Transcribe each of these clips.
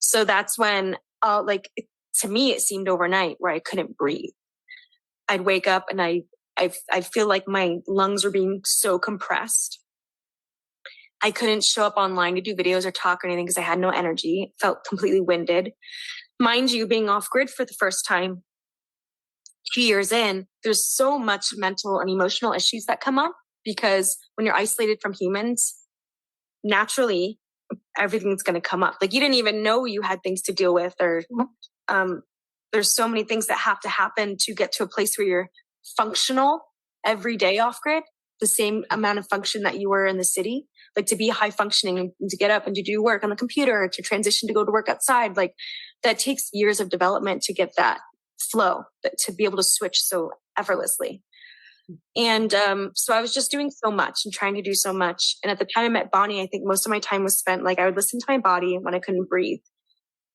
So that's when, to me, it seemed overnight where I couldn't breathe. I'd wake up and I feel like my lungs were being so compressed. I couldn't show up online to do videos or talk or anything because I had no energy. Felt completely winded. Mind you, being off grid for the first time 2 years in, there's so much mental and emotional issues that come up because when you're isolated from humans, naturally, everything's going to come up. Like you didn't even know you had things to deal with, or there's so many things that have to happen to get to a place where you're functional every day off grid, the same amount of function that you were in the city. Like to be high functioning and to get up and to do work on the computer, to transition to go to work outside, like that takes years of development to get that flow, to be able to switch so effortlessly. And so I was just doing so much and trying to do so much. And at the time I met Bonnie, I think most of my time was spent, like I would listen to my body when I couldn't breathe.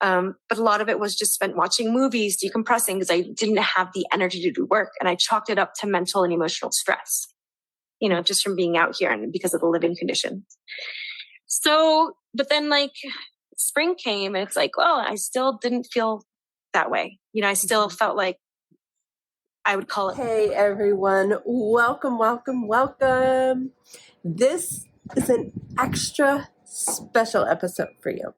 But a lot of it was just spent watching movies, decompressing, because I didn't have the energy to do work. And I chalked it up to mental and emotional stress, just from being out here and because of the living conditions. So, but then like spring came and it's like, well, I still didn't feel that way. I still felt like I would call it. Hey everyone, welcome. This is an extra special episode for you.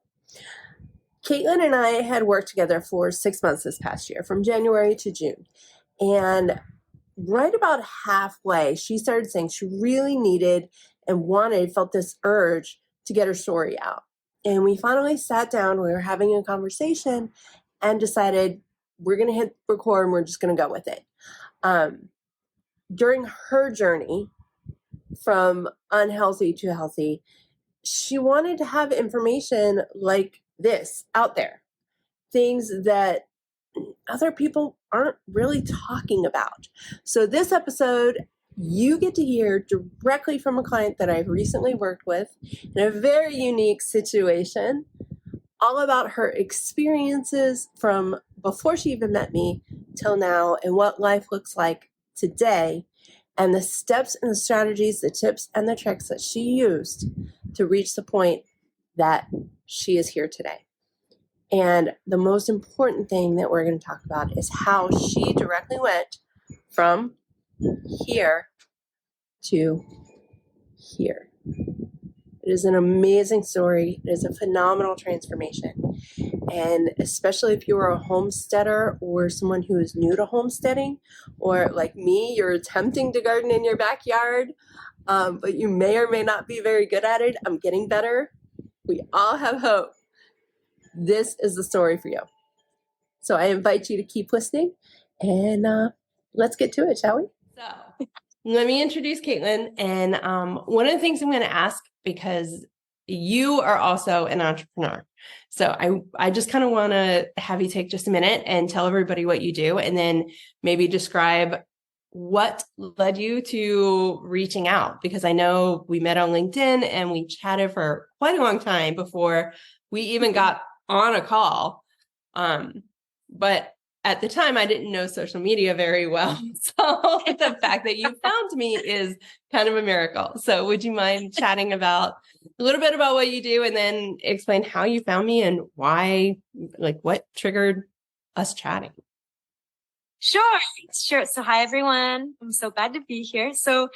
Caitlin and I had worked together for 6 months this past year, from January to June. And right about halfway, she started saying she really needed and felt this urge to get her story out. And we finally sat down, we were having a conversation and decided we're going to hit record and we're just going to go with it. During her journey from unhealthy to healthy, she wanted to have information like this out there, things that other people aren't really talking about. So this episode, you get to hear directly from a client that I've recently worked with in a very unique situation, all about her experiences from before she even met me till now and what life looks like today, and the steps and the strategies, the tips and the tricks that she used to reach the point that she is here today. And the most important thing that we're going to talk about is how she directly went from here to here. It is an amazing story. It is a phenomenal transformation. And especially if you are a homesteader or someone who is new to homesteading, or like me, you're attempting to garden in your backyard, but you may or may not be very good at it. I'm getting better. We all have hope. This is the story for you. So I invite you to keep listening and let's get to it, shall we? So let me introduce Caitlin. And one of the things I'm going to ask, because you are also an entrepreneur. So I just kind of want to have you take just a minute and tell everybody what you do, and then maybe describe what led you to reaching out, because I know we met on LinkedIn and we chatted for quite a long time before we even got on a call. But at the time I didn't know social media very well. So the fact that you found me is kind of a miracle. So would you mind chatting about a little bit about what you do, and then explain how you found me and why, like what triggered us chatting? Sure. So hi, everyone. I'm so glad to be here. So,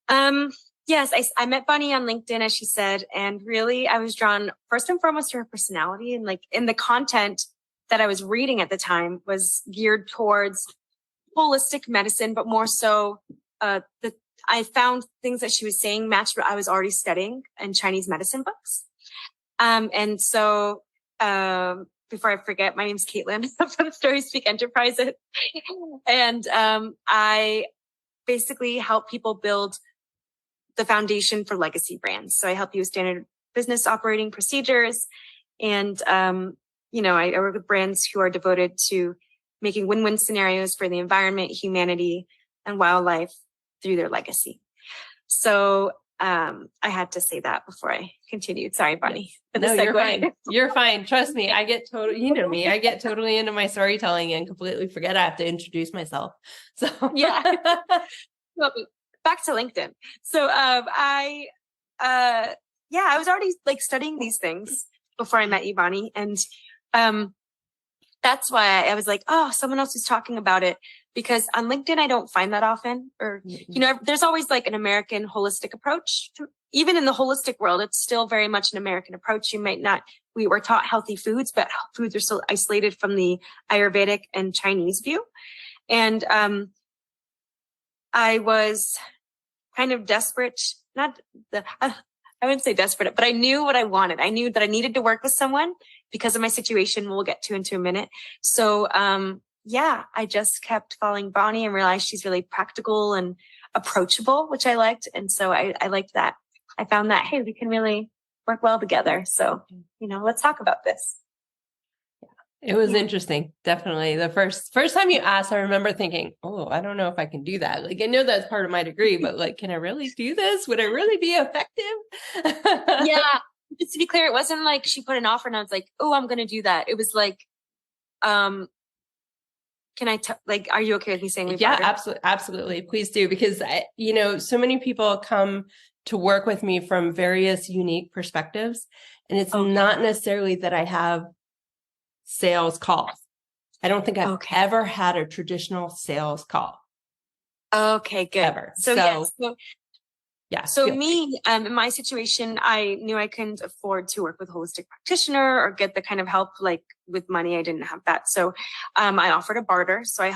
yes, I met Bonnie on LinkedIn, as she said, and really I was drawn first and foremost to her personality, and like in the content that I was reading at the time was geared towards holistic medicine, but more so, I found things that she was saying matched what I was already studying in Chinese medicine books. And so, before I forget, my name's Caitlin from Story Speak Enterprises. And I basically help people build the foundation for legacy brands. So I help you with standard business operating procedures. And, I work with brands who are devoted to making win-win scenarios for the environment, humanity, and wildlife through their legacy. So I had to say that before I continued. Sorry, Bonnie. No, you're fine. You're fine. Trust me. I get totally, I get totally into my storytelling and completely forget I have to introduce myself. So yeah. Well, back to LinkedIn. So I was already like studying these things. before I met you, Bonnie. And that's why I was like, oh, someone else is talking about it, because on LinkedIn, I don't find that often, or, there's always like an American holistic approach. Even in the holistic world, it's still very much an American approach. You might not, we were taught healthy foods, but foods are still isolated from the Ayurvedic and Chinese view. And I was kind of desperate, I wouldn't say desperate, but I knew what I wanted. I knew that I needed to work with someone because of my situation. We'll get to into a minute. So, I just kept following Bonnie and realized she's really practical and approachable, which I liked. And so I liked that. I found that, hey, we can really work well together. So, let's talk about this. It was interesting. Definitely. The first time you asked, I remember thinking, oh, I don't know if I can do that. Like, I know that's part of my degree, but like, can I really do this? Would I really be effective? Yeah. Just to be clear, it wasn't like she put an offer and I was like, oh, I'm going to do that. It was like, can I, are you okay with me saying we Yeah, absolutely. Absolutely. Please do. Because, so many people come to work with me from various unique perspectives. And it's not necessarily that I have sales calls. I don't think I've ever had a traditional sales call. Okay, good. Ever. So me, in my situation, I knew I couldn't afford to work with a holistic practitioner or get the kind of help like with money. I didn't have that. So I offered a barter. So I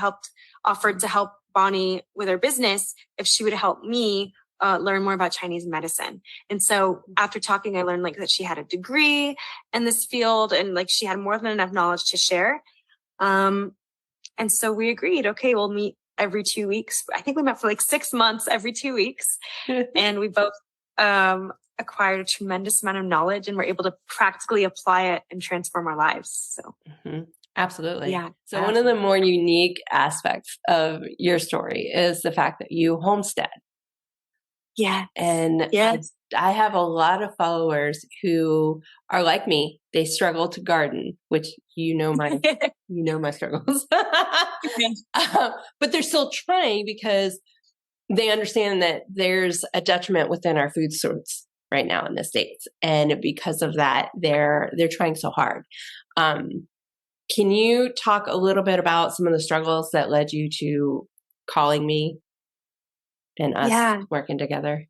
offered to help Bonnie with her business if she would help me learn more about Chinese medicine. And so after talking, I learned like that she had a degree in this field and like she had more than enough knowledge to share. And so we agreed, okay, we'll meet every 2 weeks. I think we met for like 6 months every 2 weeks. And we both acquired a tremendous amount of knowledge and were able to practically apply it and transform our lives. So Absolutely. Yeah. So one of the more unique aspects of your story is the fact that you homestead. Yeah. And I have a lot of followers who are like me. They struggle to garden, which my struggles. But they're still trying because they understand that there's a detriment within our food source right now in the States. And because of that, they're trying so hard. Can you talk a little bit about some of the struggles that led you to calling me and us working together?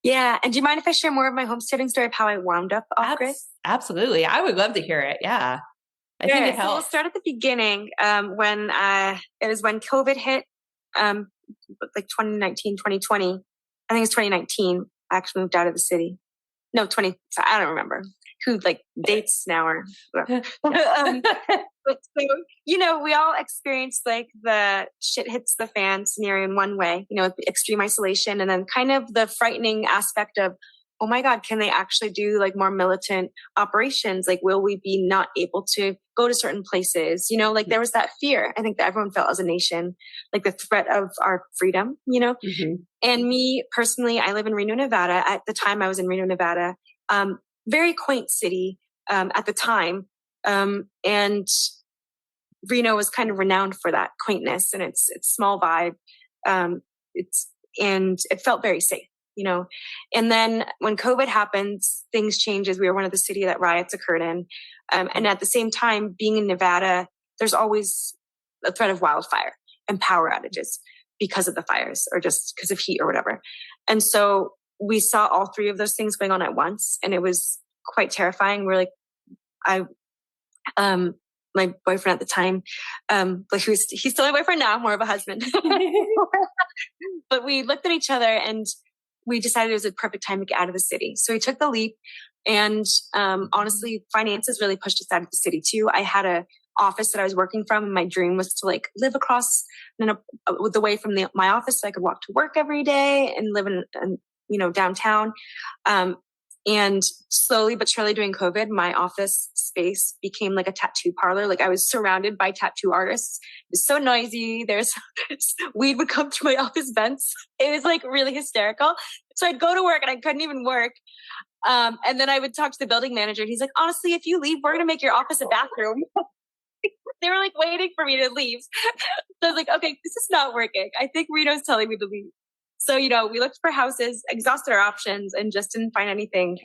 Yeah. And do you mind if I share more of my homesteading story of how I wound up off grid? Absolutely. I would love to hear it. Yeah. I think it helps. So we'll start at the beginning when it was when COVID hit, like 2019, 2020. I think it's 2019. I actually moved out of the city. No, 20. So I don't remember who like dates now or but so, we all experienced like the shit hits the fan scenario in one way, extreme isolation, and then kind of the frightening aspect of, oh my God, can they actually do like more militant operations? Like, will we be not able to go to certain places? Like there was that fear, I think, that everyone felt as a nation, like the threat of our freedom, And me personally, I live in Reno, Nevada. At the time I was in Reno, Nevada, very quaint city at the time. And Reno was kind of renowned for that quaintness and its small vibe. And it felt very safe. And then when COVID happened, things changed as we were one of the city that riots occurred in. And at the same time, being in Nevada, there's always a threat of wildfire and power outages because of the fires or just because of heat or whatever. And so we saw all three of those things going on at once. And it was quite terrifying. We're like, my boyfriend at the time, but he's still my boyfriend now, more of a husband. But we looked at each other and we decided it was a perfect time to get out of the city. So we took the leap, and honestly, finances really pushed us out of the city too. I had a office that I was working from, and my dream was to like live across the way from my office, so I could walk to work every day and live in downtown. And slowly but surely during COVID, my office space became like a tattoo parlor. Like I was surrounded by tattoo artists. It was so noisy. Weed would come through my office vents. It was like really hysterical. So I'd go to work and I couldn't even work. And then I would talk to the building manager and he's like, honestly, if you leave, we're going to make your office a bathroom. They were like waiting for me to leave. So I was like, okay, this is not working. I think Reno's telling me to leave. So, we looked for houses, exhausted our options, and just didn't find anything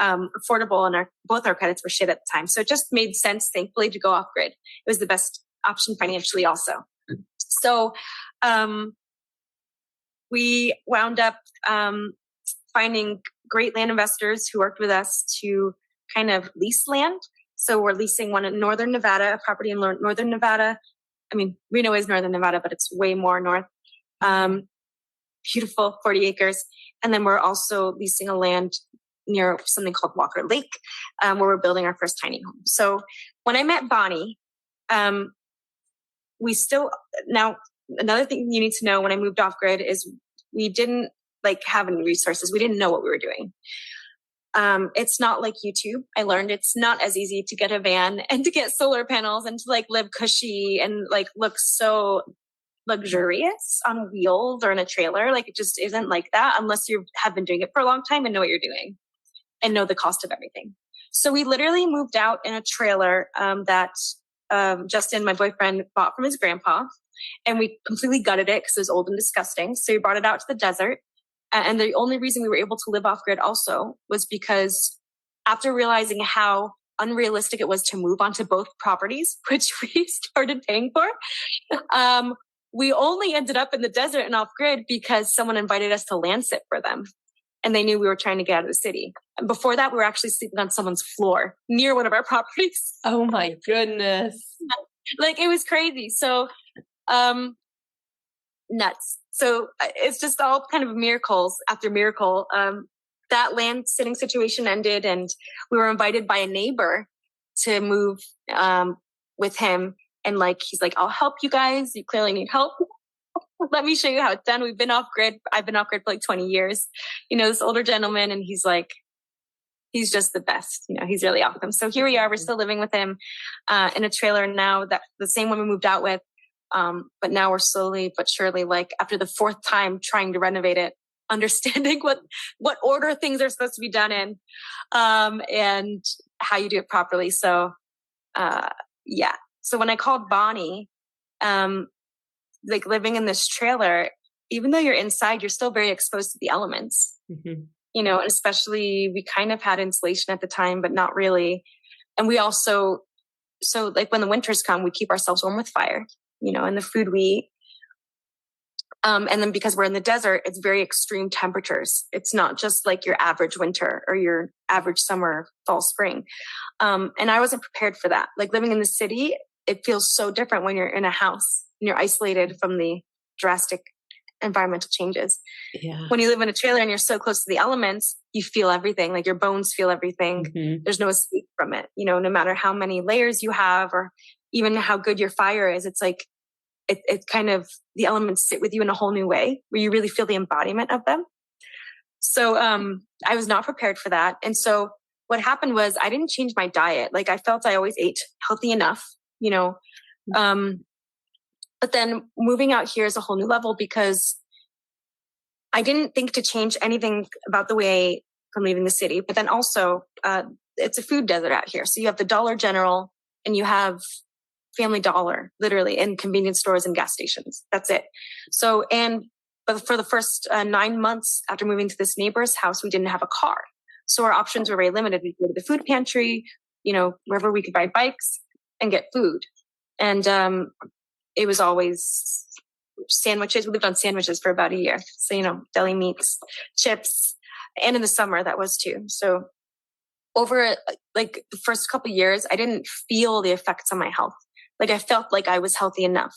affordable, and both our credits were shit at the time. So it just made sense, thankfully, to go off grid. It was the best option financially also. So we wound up finding great land investors who worked with us to kind of lease land. So we're leasing one in Northern Nevada, a property in Northern Nevada. I mean, Reno is Northern Nevada, but it's way more north. Beautiful 40 acres. And then we're also leasing a land near something called Walker Lake, where we're building our first tiny home. So when I met Bonnie, now another thing you need to know when I moved off grid is we didn't have any resources. We didn't know what we were doing. It's not like YouTube. I learned it's not as easy to get a van and to get solar panels and to live cushy and look so luxurious on wheels or in a trailer. It just isn't like that unless you have been doing it for a long time and know what you're doing and know the cost of everything. So we literally moved out in a trailer that Justin, my boyfriend, bought from his grandpa, and we completely gutted it because it was old and disgusting. So we brought it out to the desert. And the only reason we were able to live off grid also was because after realizing how unrealistic it was to move onto both properties, which we started paying for, we only ended up in the desert and off grid because someone invited us to land sit for them. And they knew we were trying to get out of the city. And before that, we were actually sleeping on someone's floor near one of our properties. Oh my goodness. It was crazy. So, nuts. So it's just all kind of miracles after miracle. That land sitting situation ended, and we were invited by a neighbor to move with him. And he's like, I'll help you guys. You clearly need help. Let me show you how it's done. We've been off grid. I've been off grid for 20 years. This older gentleman, and he's just the best. He's really awesome. So here we are. We're still living with him in a trailer now, that the same one we moved out with. But now we're slowly but surely, after the fourth time trying to renovate it, understanding what order things are supposed to be done in, and how you do it properly. So, yeah. So when I called Bonnie, living in this trailer, even though you're inside, you're still very exposed to the elements, and especially we kind of had insulation at the time, but not really. And we also, when the winters come, we keep ourselves warm with fire, and the food we eat. And then because we're in the desert, it's very extreme temperatures. It's not just your average winter or your average summer, fall, spring. And I wasn't prepared for that. Living in the city, it feels so different when you're in a house and you're isolated from the drastic environmental changes. Yeah. When you live in a trailer and you're so close to the elements, you feel everything. Your bones feel everything. Mm-hmm. There's no escape from it. No matter how many layers you have or even how good your fire is, it's it kind of, the elements sit with you in a whole new way where you really feel the embodiment of them. So I was not prepared for that. And so what happened was I didn't change my diet. I felt I always ate healthy enough, but then moving out here is a whole new level because I didn't think to change anything about the way I'm leaving the city. But then also it's a food desert out here. So you have the Dollar General and you have Family Dollar, literally, and convenience stores and gas stations. That's it. So, but for the first 9 months after moving to this neighbor's house, we didn't have a car. So our options were very limited. We'd go to the food pantry, wherever we could buy bikes and get food. And it was always sandwiches. We lived on sandwiches for about a year. So, deli meats, chips, and in the summer that was too. So over the first couple of years, I didn't feel the effects on my health. I felt like I was healthy enough.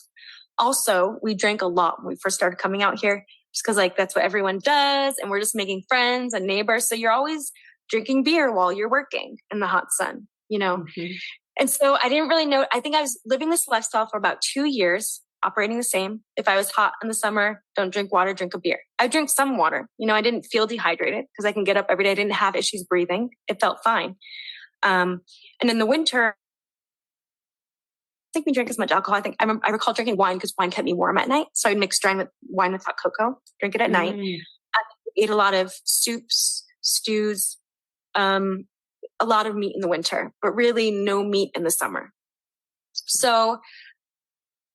Also, we drank a lot when we first started coming out here, just because that's what everyone does. And we're just making friends and neighbors. So you're always drinking beer while you're working in the hot sun, Mm-hmm. And so I didn't really know. I think I was living this lifestyle for about 2 years, operating the same. If I was hot in the summer, don't drink water, drink a beer. I drink some water. I didn't feel dehydrated because I can get up every day. I didn't have issues breathing. It felt fine. And in the winter, I think we drank as much alcohol. I recall drinking wine because wine kept me warm at night. So I'd mix wine with hot cocoa, drink it at night. I ate a lot of soups, stews, a lot of meat in the winter, but really no meat in the summer. So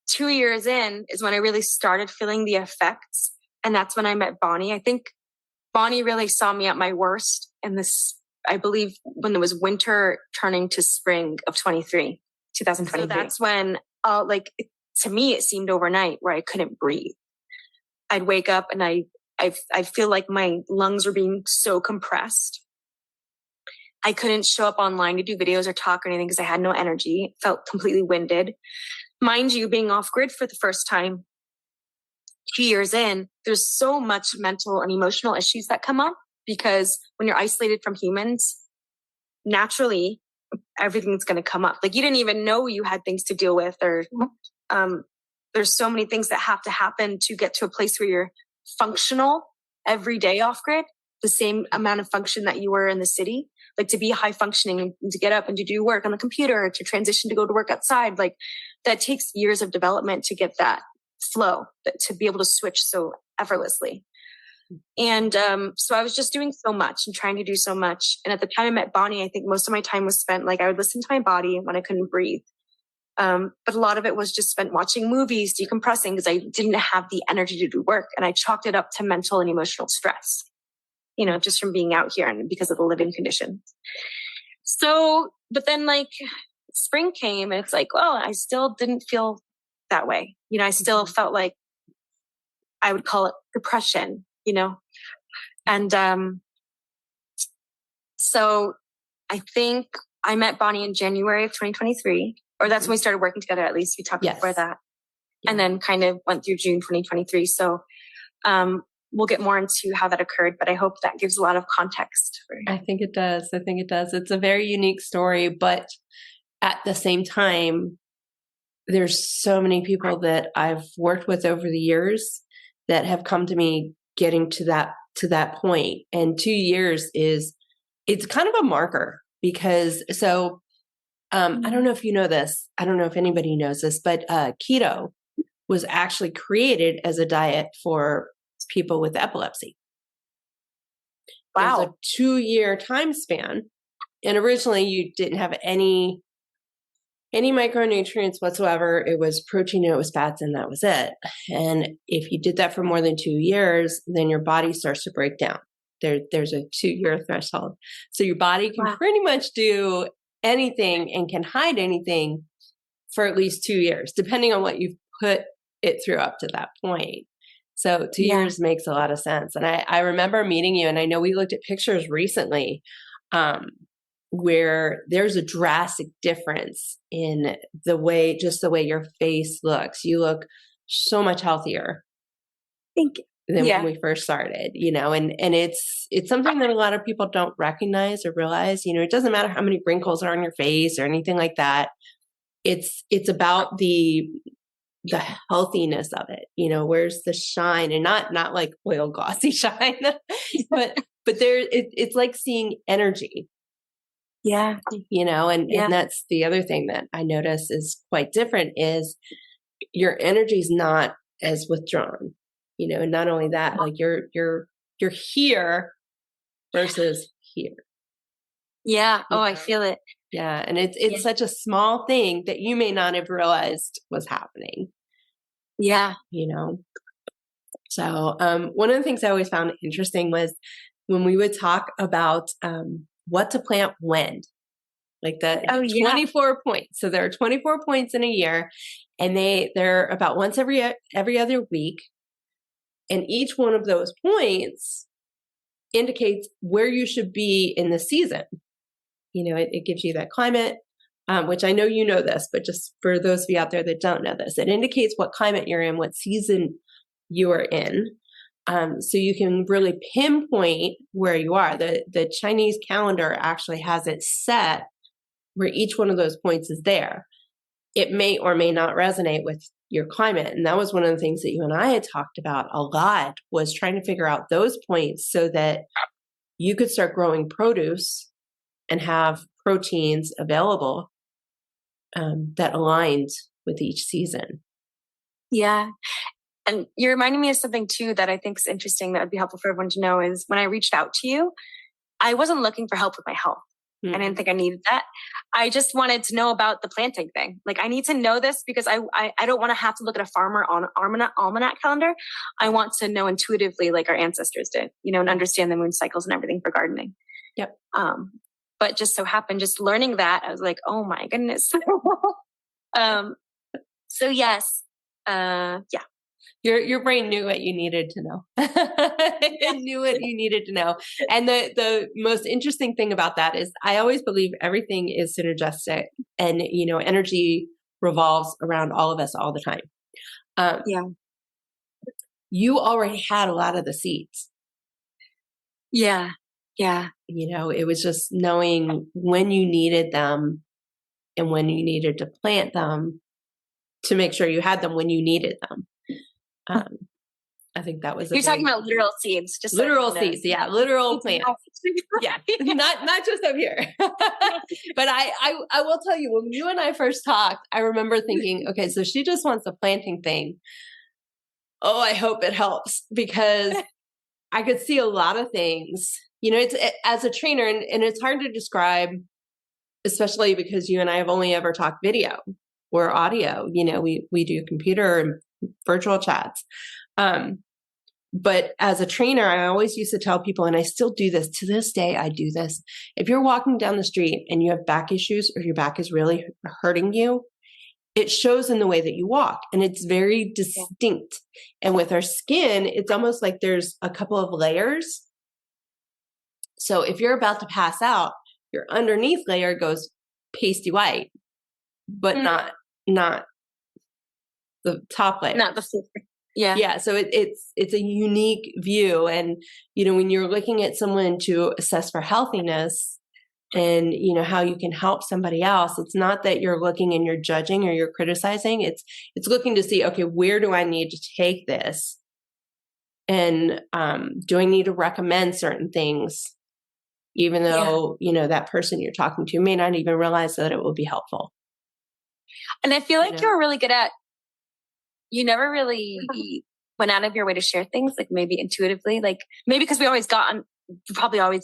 2 years in is when I really started feeling the effects. And that's when I met Bonnie. I think Bonnie really saw me at my worst in this I believe when there was winter turning to spring of 2023. So that's when, to me, it seemed overnight where I couldn't breathe. I'd wake up and I feel like my lungs were being so compressed. I couldn't show up online to do videos or talk or anything because I had no energy. Felt completely winded. Mind you, being off grid for the first time 2 years in, there's so much mental and emotional issues that come up because when you're isolated from humans, naturally everything's going to come up. Like you didn't even know you had things to deal with, or there's so many things that have to happen to get to a place where you're functional every day off grid, the same amount of function that you were in the city. Like to be high functioning and to get up and to do work on the computer, to transition to go to work outside, like that takes years of development to get that flow, to be able to switch so effortlessly. And so I was just doing so much and trying to do so much. And at the time I met Bonnie, I think most of my time was spent, like I would listen to my body when I couldn't breathe. But a lot of it was just spent watching movies, decompressing, because I didn't have the energy to do work. And I chalked it up to mental and emotional stress, just from being out here and because of the living conditions. So, but then like spring came and it's like, well, I still didn't feel that way. I still felt like I would call it depression, and so I think I met Bonnie in January of 2023, or that's when we started working together. At least we talked before that, and then kind of went through June 2023. So we'll get more into how that occurred, but I hope that gives a lot of context. I think it does. It's a very unique story, but at the same time, there's so many people that I've worked with over the years that have come to me getting to that point. And 2 years it's kind of a marker because I don't know if you know this. I don't know if anybody knows this, but keto was actually created as a diet for people with epilepsy. Wow. There's a 2-year time span. And originally you didn't have any micronutrients whatsoever. It was protein, it was fats, and that was it. And if you did that for more than 2 years, then your body starts to break down. There's a 2-year threshold. So your body can pretty much do anything and can hide anything for at least 2 years, depending on what you've put it through up to that point. So 2 years makes a lot of sense. And I remember meeting you, and I know we looked at pictures recently, where there's a drastic difference in the way your face looks. You look so much healthier than when we first started, and it's something that a lot of people don't recognize or realize. It doesn't matter how many wrinkles are on your face or anything like that. It's about the healthiness of it. Where's the shine, and not like oil glossy shine, but it's like seeing energy. Yeah. And that's the other thing that I notice is quite different is your energy is not as withdrawn, and not only that, like you're here versus here. Yeah. Oh, I feel it. Yeah. And it's such a small thing that you may not have realized was happening. Yeah. So, one of the things I always found interesting was when we would talk about, what to plant when, like the 24 points. So there are 24 points in a year, and they're about once every other week. And each one of those points indicates where you should be in the season. It gives you that climate, which I know you know this, but just for those of you out there that don't know this, it indicates what climate you're in, what season you are in. So you can really pinpoint where you are. The Chinese calendar actually has it set where each one of those points is there. It may or may not resonate with your climate. And that was one of the things that you and I had talked about a lot, was trying to figure out those points so that you could start growing produce and have proteins available that aligned with each season. Yeah. And you're reminding me of something too that I think is interesting that would be helpful for everyone to know is when I reached out to you, I wasn't looking for help with my health. I didn't think I needed that. I just wanted to know about the planting thing. Like I need to know this because I don't want to have to look at a farmer on almanac calendar. I want to know intuitively like our ancestors did, and understand the moon cycles and everything for gardening. Yep. But just so happened, just learning that, I was like, oh my goodness. So yes, yeah. Your brain knew what you needed to know. It knew what you needed to know. And the most interesting thing about that is I always believe everything is synergistic, and energy revolves around all of us all the time. Yeah. You already had a lot of the seeds. Yeah. Yeah. It was just knowing when you needed them and when you needed to plant them to make sure you had them when you needed them. I think that was You're talking about literal seeds, just literal seeds. Yeah. Literal plants. Yeah. Not just up here. But I will tell you, when you and I first talked, I remember thinking, okay, so she just wants the planting thing. Oh, I hope it helps, because I could see a lot of things, as a trainer, and it's hard to describe, especially because you and I have only ever talked video or audio. We do computer and virtual chats. But as a trainer, I always used to tell people, and I still do this to this day, I do this. If you're walking down the street and you have back issues, or your back is really hurting you, it shows in the way that you walk, and it's very distinct. And with our skin, it's almost like there's a couple of layers. So if you're about to pass out, your underneath layer goes pasty white, but not the top layer. Not the full. Yeah. Yeah. So it's a unique view. And, when you're looking at someone to assess for healthiness, and how you can help somebody else, it's not that you're looking and you're judging or you're criticizing. It's looking to see, okay, where do I need to take this? And do I need to recommend certain things, even though, that person you're talking to may not even realize that it will be helpful. And I feel like you're really good at, you never really went out of your way to share things, like maybe intuitively, like maybe because we always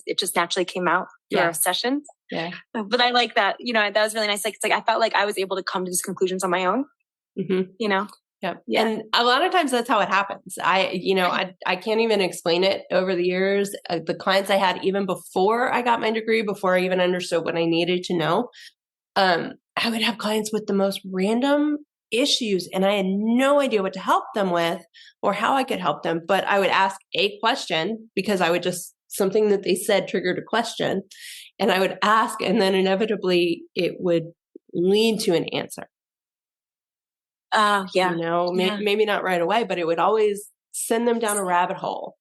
it just naturally came out through our sessions. Yeah. But I like that, that was really nice. Like, it's like, I felt like I was able to come to these conclusions on my own, Yeah. And a lot of times that's how it happens. I can't even explain it over the years. The clients I had, even before I got my degree, before I even understood what I needed to know, I would have clients with the most random issues, and I had no idea what to help them with or how I could help them. But I would ask a question, because I would just, something that they said triggered a question, and I would ask, and then inevitably it would lead to an answer. Yeah. Maybe not right away, but it would always send them down a rabbit hole.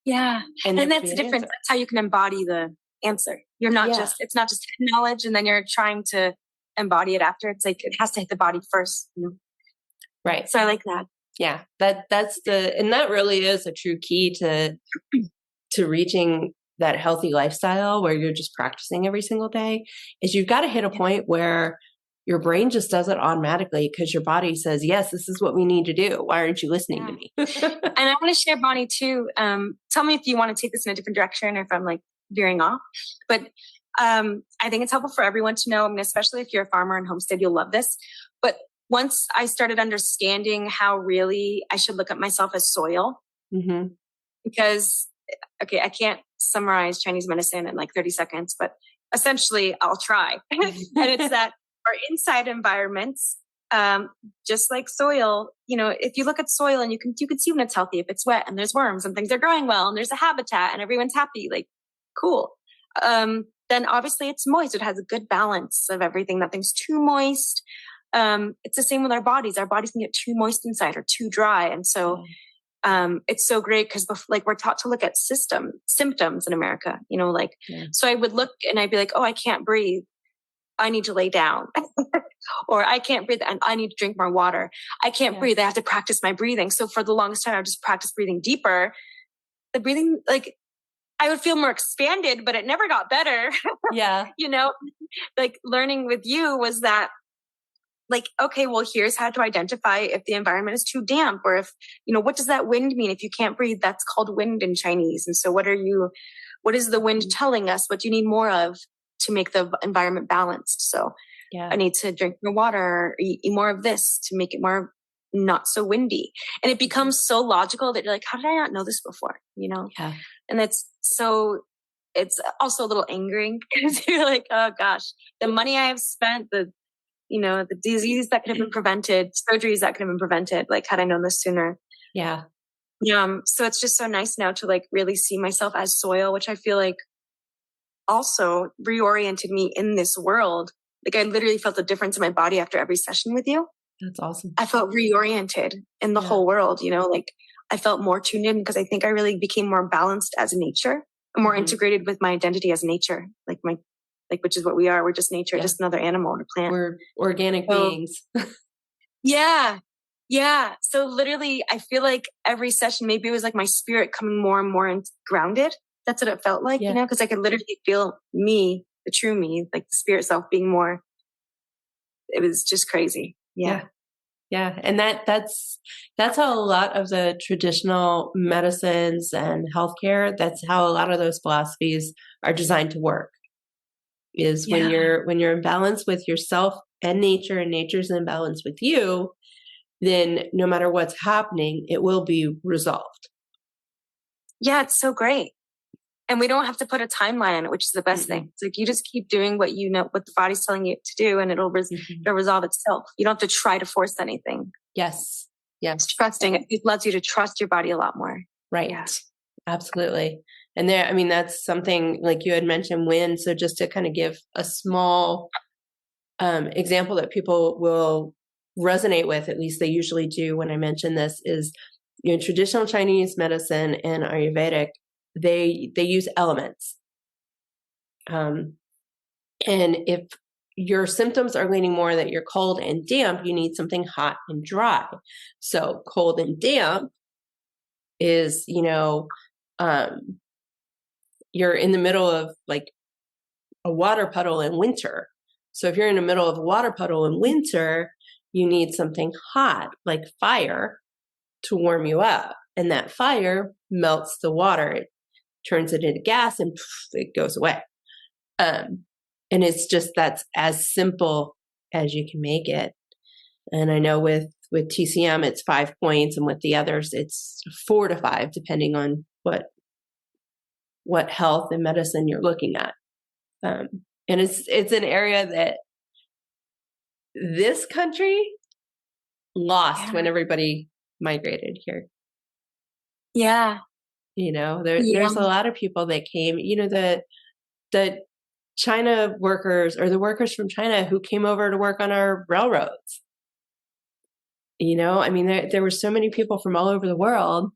Yeah. And that's the difference. That's how you can embody the answer. You're not it's not just knowledge and then you're trying to embody it after. It's like, it has to hit the body first. Right. So I like that. Yeah. And that really is a true key to reaching that healthy lifestyle where you're just practicing every single day, is you've got to hit a point where your brain just does it automatically, because your body says, yes, this is what we need to do. Why aren't you listening to me? And I want to share, Bonnie, too. Tell me if you want to take this in a different direction, or if I'm like veering off. But I think it's helpful for everyone to know, especially if you're a farmer and homestead, you'll love this. But once I started understanding how really I should look at myself as soil, because, okay, I can't summarize Chinese medicine in like 30 seconds, but essentially I'll try. And it's that our inside environments, just like soil, if you look at soil and you can see when it's healthy, if it's wet and there's worms and things are growing well and there's a habitat and everyone's happy, like cool. Then obviously it's moist. It has a good balance of everything. Nothing's too moist. It's the same with our bodies. Our bodies can get too moist inside or too dry. And so it's so great because we're taught to look at symptoms in America, so I would look and I'd be like, oh, I can't breathe. I need to lay down. Or I can't breathe and I need to drink more water. I can't breathe. I have to practice my breathing. So for the longest time, I just practiced breathing deeper. The breathing, I would feel more expanded, but it never got better. Yeah. Learning with you was that, okay, well, here's how to identify if the environment is too damp, or if, what does that wind mean? If you can't breathe, that's called wind in Chinese. And so what is the wind telling us? What do you need more of to make the environment balanced? So I need to drink more water, eat more of this to make it more not so windy. And it becomes so logical that you're like, how did I not know this before? Yeah. And it's so, it's also a little angering because you're like, oh gosh, the money I have spent, the diseases that could have been prevented, surgeries that could have been prevented, like had I known this sooner. Yeah. So it's just so nice now to like really see myself as soil, which I feel like also reoriented me in this world. Like I literally felt a difference in my body after every session with you. That's awesome. I felt reoriented in the whole world, like I felt more tuned in because I think I really became more balanced as a nature, and more integrated with my identity as nature, which is what we are. We're just nature, just another animal or plant. We're organic beings. Yeah. Yeah. So literally, I feel like every session, maybe it was like my spirit coming more and more grounded. That's what it felt like, because I could literally feel me, the true me, like the spirit self being more. It was just crazy. Yeah. And that's how a lot of the traditional medicines and healthcare, that's how a lot of those philosophies are designed to work, is when you're in balance with yourself and nature's in balance with you, then no matter what's happening, it will be resolved. Yeah, it's so great. And we don't have to put a timeline on it, which is the best thing. It's like you just keep doing what what the body's telling you to do, and it'll resolve itself. You don't have to try to force anything. Yes. It's trusting. It allows you to trust your body a lot more. Right. Yeah. Absolutely. And that's something like you had mentioned wind. So just to kind of give a small example that people will resonate with, at least they usually do when I mention this, is traditional Chinese medicine and Ayurvedic, they use elements. And if your symptoms are leaning more that you're cold and damp, you need something hot and dry. So cold and damp is, you're in the middle of like a water puddle in winter. So if you're in the middle of a water puddle in winter, you need something hot, like fire, to warm you up. And that fire melts the water. It turns it into gas and it goes away. And it's just, that's as simple as you can make it. And I know with TCM, it's 5 points, and with the others, it's 4 to 5, depending on what health and medicine you're looking at. And it's an area that this country lost when everybody migrated here. Yeah. There's a lot of people that came, the China workers, or the workers from China who came over to work on our railroads. There were so many people from all over the world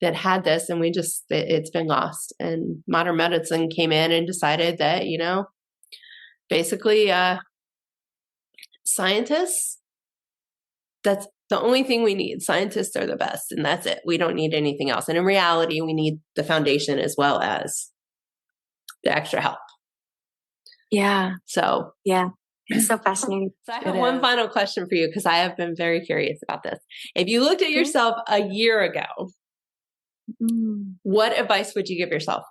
that had this, and it's been lost. And modern medicine came in and decided that, basically, scientists, that's the only thing we need. Scientists are the best, and that's it. We don't need anything else. And in reality, we need the foundation as well as the extra help. Yeah. So, yeah. It's so fascinating. So I have one final question for you, because I have been very curious about this. If you looked at yourself a year ago, what advice would you give yourself?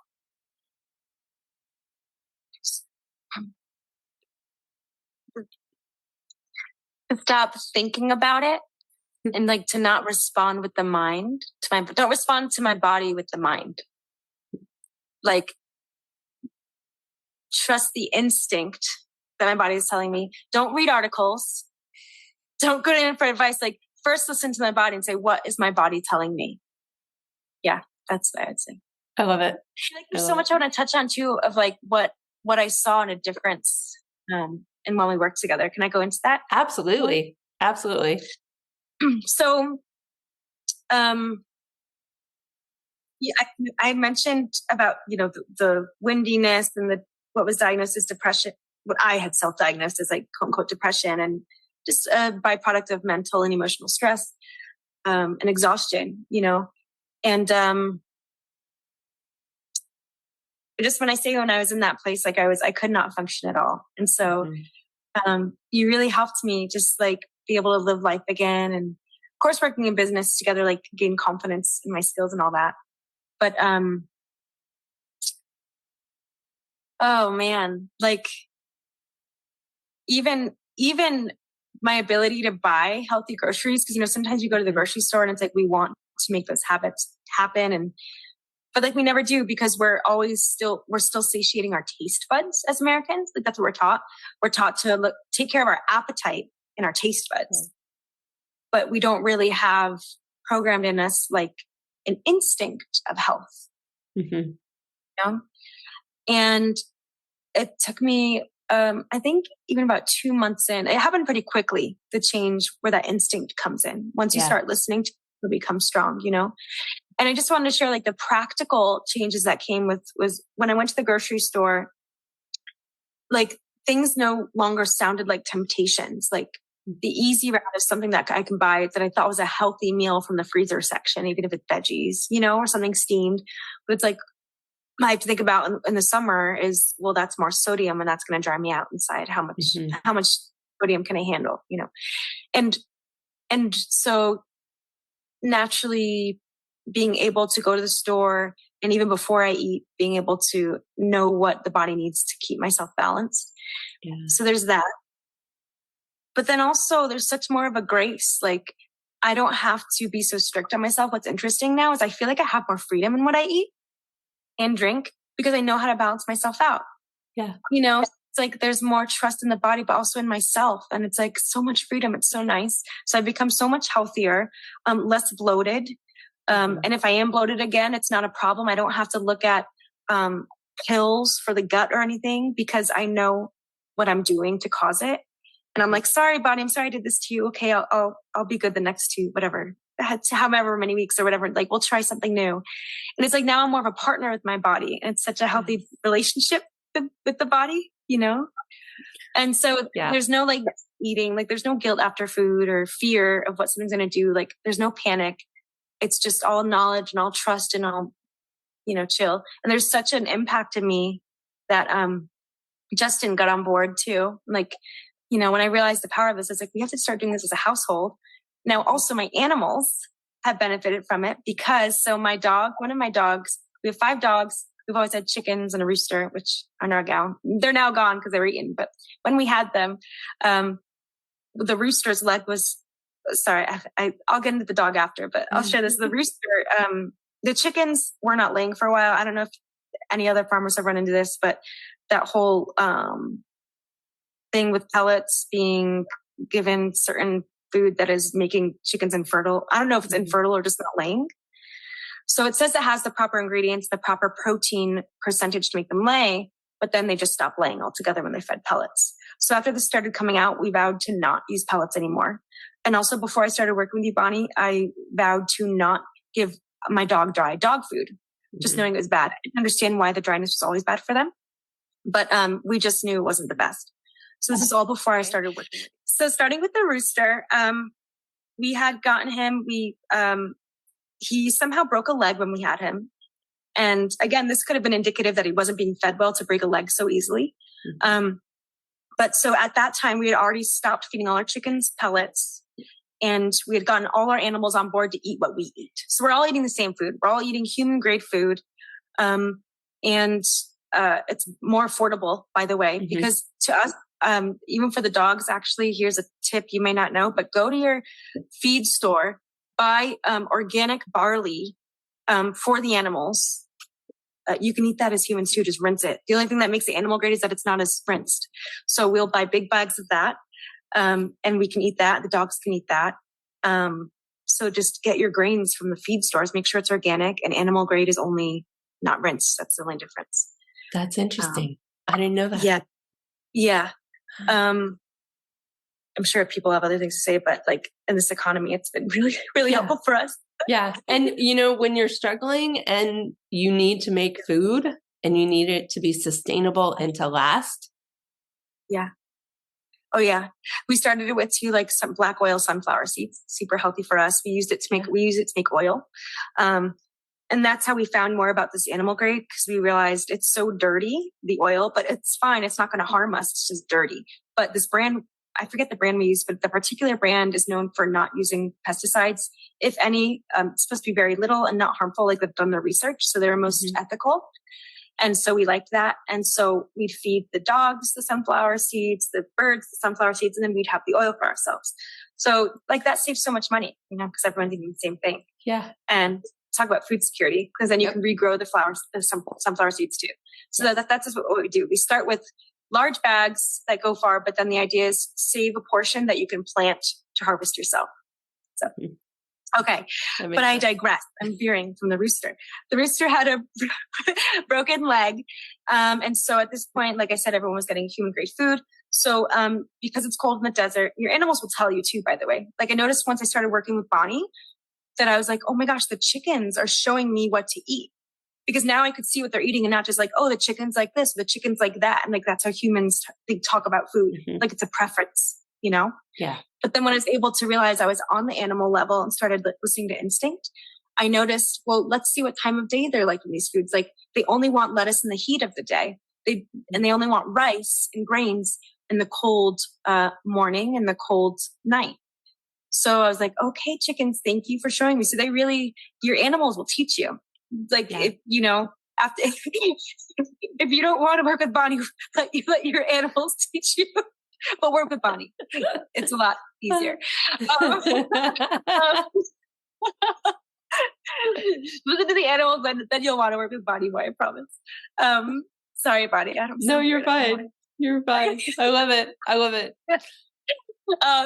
Stop thinking about it, and like to not respond with the mind don't respond to my body with the mind. Like trust the instinct that my body is telling me. Don't read articles. Don't go in for advice. Like first listen to my body and say, what is my body telling me? Yeah, that's what I would say. I love it. There's so much I want to touch on too, of like what I saw in a difference and when we worked together. Can I go into that? Absolutely. Absolutely. So, I mentioned about, the windiness and what was diagnosed as depression, what I had self-diagnosed as like quote unquote depression, and just a byproduct of mental and emotional stress, and exhaustion, and, just when I was in that place, like I could not function at all. And so, you really helped me just like be able to live life again. And of course, working in business together, like gain confidence in my skills and all that. But, oh man, like even my ability to buy healthy groceries, because, sometimes you go to the grocery store and it's like, we want to make those habits happen. And but like we never do because we're still satiating our taste buds as Americans. Like that's what we're taught. We're taught to take care of our appetite and our taste buds, but we don't really have programmed in us like an instinct of health. Mm-hmm. You know? And it took me, I think even about 2 months in, it happened pretty quickly, the change where that instinct comes in. Once you start listening to it, it becomes strong, you know? And I just wanted to share like the practical changes that came with was when I went to the grocery store, like things no longer sounded like temptations. Like the easy route is something that I can buy that I thought was a healthy meal from the freezer section, even if it's veggies, you know, or something steamed. But it's like, I have to think about in the summer is, well, that's more sodium and that's going to dry me out inside. How much sodium can I handle, you know? And so naturally being able to go to the store and even before I eat, being able to know what the body needs to keep myself balanced. Yeah. So there's that. But then also there's such more of a grace. Like I don't have to be so strict on myself. What's interesting now is I feel like I have more freedom in what I eat and drink because I know how to balance myself out. Yeah. You know, it's like there's more trust in the body, but also in myself. And it's like so much freedom. It's so nice. So I've become so much healthier, less bloated. And if I am bloated again, it's not a problem. I don't have to look at pills for the gut or anything because I know what I'm doing to cause it. And I'm like, sorry, body, I'm sorry I did this to you. Okay, I'll be good the next 2, whatever, however many weeks or whatever. Like we'll try something new. And it's like now I'm more of a partner with my body. And it's such a healthy relationship with the body, you know? And so there's no like eating, like there's no guilt after food or fear of what something's going to do. Like there's no panic. It's just all knowledge and all trust and all, you know, chill. And there's such an impact to me that Justin got on board too. Like, you know, when I realized the power of this, it's like, we have to start doing this as a household. Now, also my animals have benefited from it because one of my dogs, we have 5 dogs. We've always had chickens and a rooster, which are now gone. They're now gone because they were eaten. But when we had them, the rooster's leg was, sorry, I'll get into the dog after, but I'll share this. The rooster, the chickens were not laying for a while. I don't know if any other farmers have run into this, but that whole thing with pellets being given certain food that is making chickens infertile. I don't know if it's infertile or just not laying. So it says it has the proper ingredients, the proper protein percentage to make them lay, but then they just stop laying altogether when they fed pellets. So after this started coming out, we vowed to not use pellets anymore. And also before I started working with you, Bonnie, I vowed to not give my dog dry dog food, just knowing it was bad. I didn't understand why the dryness was always bad for them, but we just knew it wasn't the best. So this is all before I started working. So starting with the rooster, we had gotten him, he somehow broke a leg when we had him. And again, this could have been indicative that he wasn't being fed well to break a leg so easily. But so at that time, we had already stopped feeding all our chickens pellets and we had gotten all our animals on board to eat what we eat. So we're all eating the same food. We're all eating human grade food. And it's more affordable, by the way, because to us, even for the dogs, actually, here's a tip you may not know, but go to your feed store, buy organic barley for the animals. You can eat that as humans too, just rinse it. The only thing that makes it animal grade is that it's not as rinsed. So we'll buy big bags of that and we can eat that. The dogs can eat that. So just get your grains from the feed stores, make sure it's organic, and animal grade is only not rinsed. That's the only difference. That's interesting. I didn't know that. Yeah. Yeah. I'm sure people have other things to say, but like in this economy, it's been really, really helpful for us. Yeah. And you know, when you're struggling and you need to make food and you need it to be sustainable and to last. Yeah. Oh yeah. We started it with like some black oil sunflower seeds, super healthy for us. We use it to make oil. And that's how we found more about this animal grade, because we realized it's so dirty, the oil, but it's fine. It's not going to harm us. It's just dirty. But this brand, I forget the brand we use, but the particular brand is known for not using pesticides. If any, it's supposed to be very little and not harmful, like they've done their research. So they're most ethical. And so we liked that. And so we'd feed the dogs the sunflower seeds, the birds the sunflower seeds, and then we'd have the oil for ourselves. So like that saves so much money, because everyone's eating the same thing. Yeah. And talk about food security, because then you can regrow the flowers, the sunflower seeds too. So that's just what we do. We start with large bags that go far, but then the idea is save a portion that you can plant to harvest yourself. So, okay. But I digress. I'm veering from the rooster. The rooster had a broken leg. And so at this point, like I said, everyone was getting human grade food. So, because it's cold in the desert, your animals will tell you too, by the way. Like I noticed once I started working with Bonnie that I was like, oh my gosh, the chickens are showing me what to eat. Because now I could see what they're eating and not just like, oh, the chicken's like this, the chicken's like that. And like, that's how humans they talk about food. Like it's a preference, you know? Yeah. But then when I was able to realize I was on the animal level and started listening to instinct, I noticed, well, let's see what time of day they're liking these foods. Like they only want lettuce in the heat of the day. They only want rice and grains in the cold morning and the cold night. So I was like, okay, chickens, thank you for showing me. So they really, your animals will teach you. Like, if, you know, after, if you don't want to work with Bonnie, let your animals teach you. But work with Bonnie. It's a lot easier. Listen to the animals, then you'll want to work with Bonnie more, I promise. Sorry, Bonnie. No, you're fine. You're fine. I love it. I love it.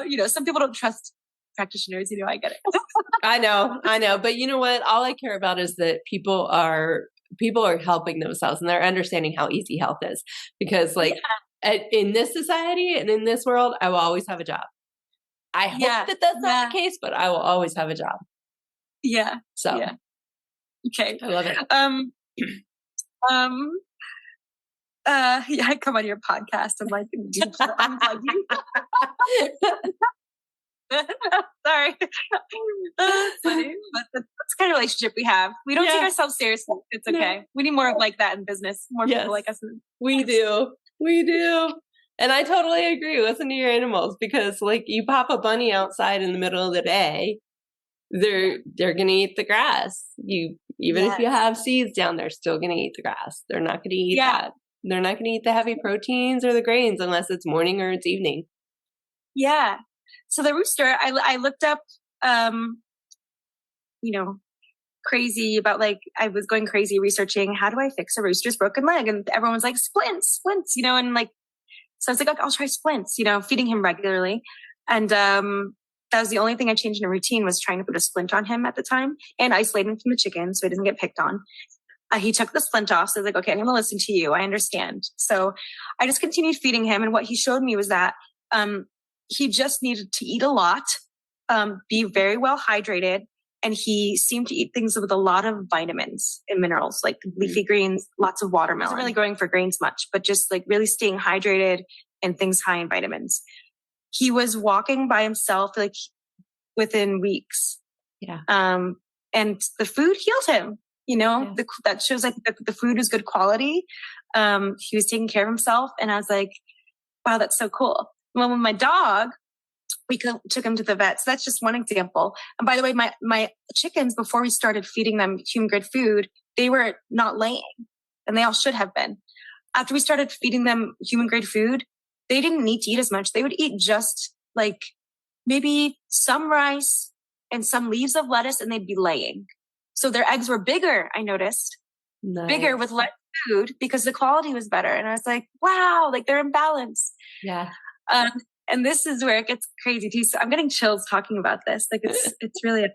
You know, some people don't trust practitioners. You know, I get it. I know. But you know what? All I care about is that people are helping themselves and they're understanding how easy health is. Because like in this society and in this world, I will always have a job. I hope that that's not the case, but I will always have a job. Yeah. So. Yeah. Okay. I love it. I come on your podcast. I'm like, sorry. That's funny. But that's the kind of relationship we have. We don't take ourselves seriously. It's okay. We need more of like that in business. More people like us. We do. And I totally agree. Listen to your animals, because like you pop a bunny outside in the middle of the day, they're going to eat the grass. If you have seeds down, they're still going to eat the grass. They're not going to eat that. They're not going to eat the heavy proteins or the grains unless it's morning or it's evening. Yeah. So the rooster, I looked up, you know, crazy about like, I was going crazy researching how do I fix a rooster's broken leg? And everyone was like, splints, you know, and like, so I was like, okay, I'll try splints, you know, feeding him regularly. And that was the only thing I changed in a routine, was trying to put a splint on him at the time and isolate him from the chickens so he doesn't get picked on. He took the splint off. So I was like, okay, I'm going to listen to you. I understand. So I just continued feeding him. And what he showed me was that he just needed to eat a lot, be very well hydrated. And he seemed to eat things with a lot of vitamins and minerals, like leafy greens, lots of watermelon. He wasn't really growing for grains much, but just like really staying hydrated and things high in vitamins. He was walking by himself like within weeks. Yeah. And the food healed him. You know, that shows like the food is good quality. He was taking care of himself. And I was like, wow, that's so cool. Well, with my dog, we took him to the vet. So that's just one example. And by the way, my chickens, before we started feeding them human grade food, they were not laying, and they all should have been. After we started feeding them human grade food, they didn't need to eat as much. They would eat just like maybe some rice and some leaves of lettuce, and they'd be laying. So their eggs were bigger, I noticed. Nice. Bigger with less food because the quality was better. And I was like, wow, like they're in balance. Yeah. And this is where it gets crazy too. So I'm getting chills talking about this. Like it's really,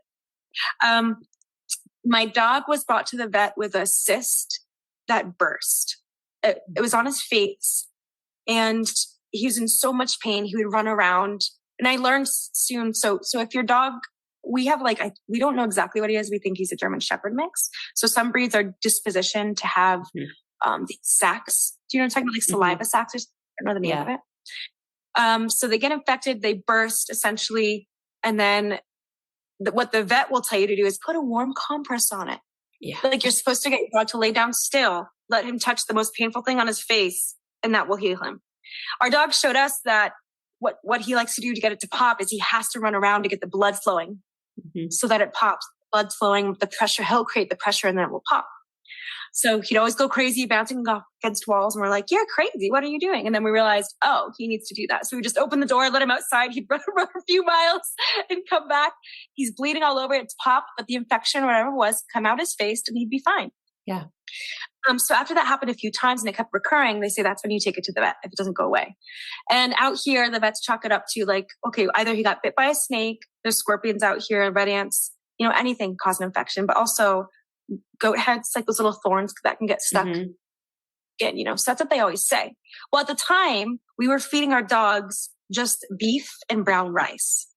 my dog was brought to the vet with a cyst that burst. It was on his face and he was in so much pain. He would run around, and I learned soon. So if your dog, we have like, we don't know exactly what he is. We think he's a German Shepherd mix. So some breeds are dispositioned to have these sacs. Do you know what I'm talking about? Like saliva sacs, or I don't know the name of it. So they get infected, they burst essentially. And then what the vet will tell you to do is put a warm compress on it. Yeah. Like you're supposed to get your dog to lay down still, let him touch the most painful thing on his face, and that will heal him. Our dog showed us that what he likes to do to get it to pop is he has to run around to get the blood flowing so that it pops. Blood flowing, the pressure, he'll create the pressure and then it will pop. So he'd always go crazy, bouncing off against walls. And we're like, you're crazy. What are you doing? And then we realized, oh, he needs to do that. So we just opened the door, let him outside. He'd run a few miles and come back. He's bleeding all over. It's popped, but the infection or whatever it was come out his face and he'd be fine. Yeah. So after that happened a few times and it kept recurring, they say that's when you take it to the vet if it doesn't go away. And out here, the vets chalk it up to like, okay, either he got bit by a snake, there's scorpions out here, red ants, anything cause an infection, but also goat heads, like those little thorns that can get stuck in, so that's what they always say. Well, at the time we were feeding our dogs just beef and brown rice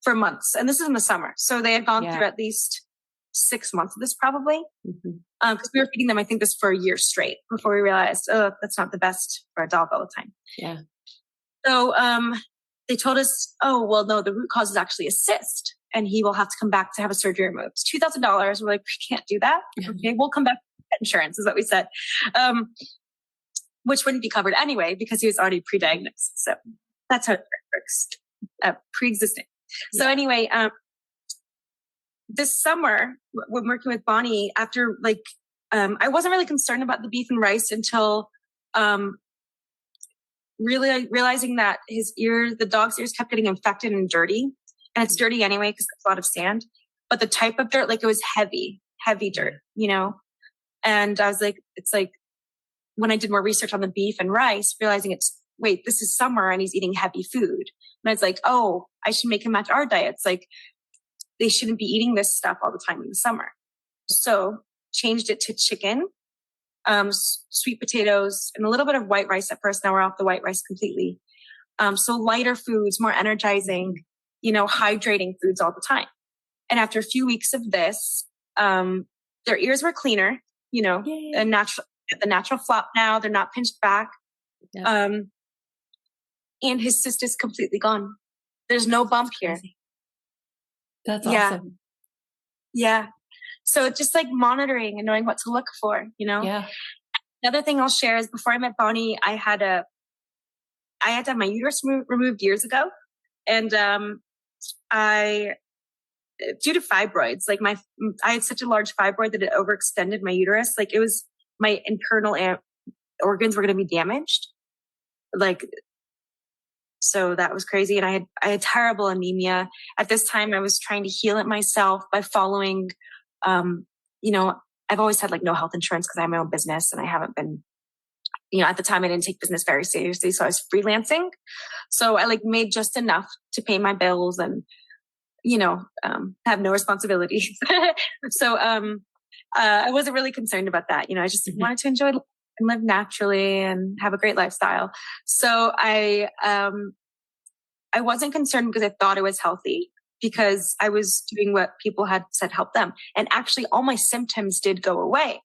for months. And this is in the summer. So they had gone through at least 6 months of this probably. Because we were feeding them, I think, this for a year straight before we realized, oh, that's not the best for a dog all the time. Yeah. So they told us, oh, well, no, the root cause is actually a cyst and he will have to come back to have a surgery removed. It's $2,000. We're like, we can't do that. Okay, we'll come back with insurance is what we said, which wouldn't be covered anyway because he was already pre-diagnosed. So that's how it works, pre-existing. So anyway, this summer, when working with Bonnie, after I wasn't really concerned about the beef and rice until really realizing that the dog's ears kept getting infected and dirty. And it's dirty anyway because there's a lot of sand. But the type of dirt, it was heavy dirt, And I was like, it's like when I did more research on the beef and rice, realizing this is summer and he's eating heavy food. And I was like, oh, I should make him match our diets. Like, they shouldn't be eating this stuff all the time in the summer. So changed it to chicken, sweet potatoes, and a little bit of white rice at first. Now we're off the white rice completely. So lighter foods, more energizing, hydrating foods all the time. And after a few weeks of this, their ears were cleaner, the natural flop now. They're not pinched back. Yeah. And his cyst is completely gone. There's no bump here. That's awesome. Yeah. So just like monitoring and knowing what to look for, Yeah. Another thing I'll share is before I met Bonnie, I had to have my uterus removed years ago. And, due to fibroids, I had such a large fibroid that it overextended my uterus. It was my internal organs were going to be damaged. So that was crazy. And I had terrible anemia. At this time, I was trying to heal it myself by following, I've always had no health insurance because I have my own business and I haven't been, at the time I didn't take business very seriously. So I was freelancing. So I made just enough to pay my bills and, have no responsibilities. So I wasn't really concerned about that. I just wanted to enjoy and live naturally and have a great lifestyle. So I wasn't concerned because I thought it was healthy because I was doing what people had said helped them. And actually all my symptoms did go away.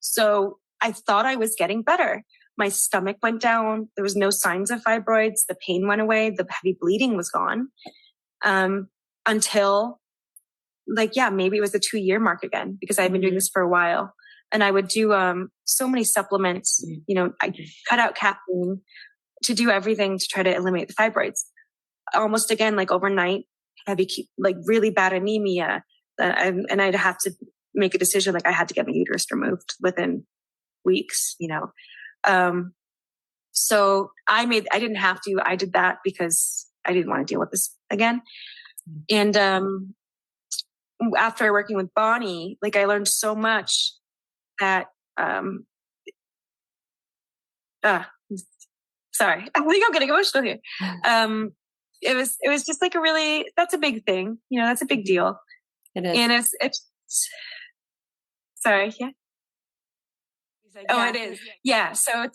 So I thought I was getting better. My stomach went down. There was no signs of fibroids. The pain went away. The heavy bleeding was gone. Until maybe it was the 2-year mark again because I've been doing this for a while. And I would do so many supplements. I cut out caffeine to do everything to try to eliminate the fibroids. Almost again, overnight, heavy, really bad anemia. And I'd have to make a decision. I had to get my uterus removed within weeks. So I didn't have to. I did that because I didn't want to deal with this again. And after working with Bonnie, I learned so much that sorry, I think I'm getting emotional here. It was just that's a big thing, that's a big deal. It is. And it's sorry, yeah. It is. Yeah. So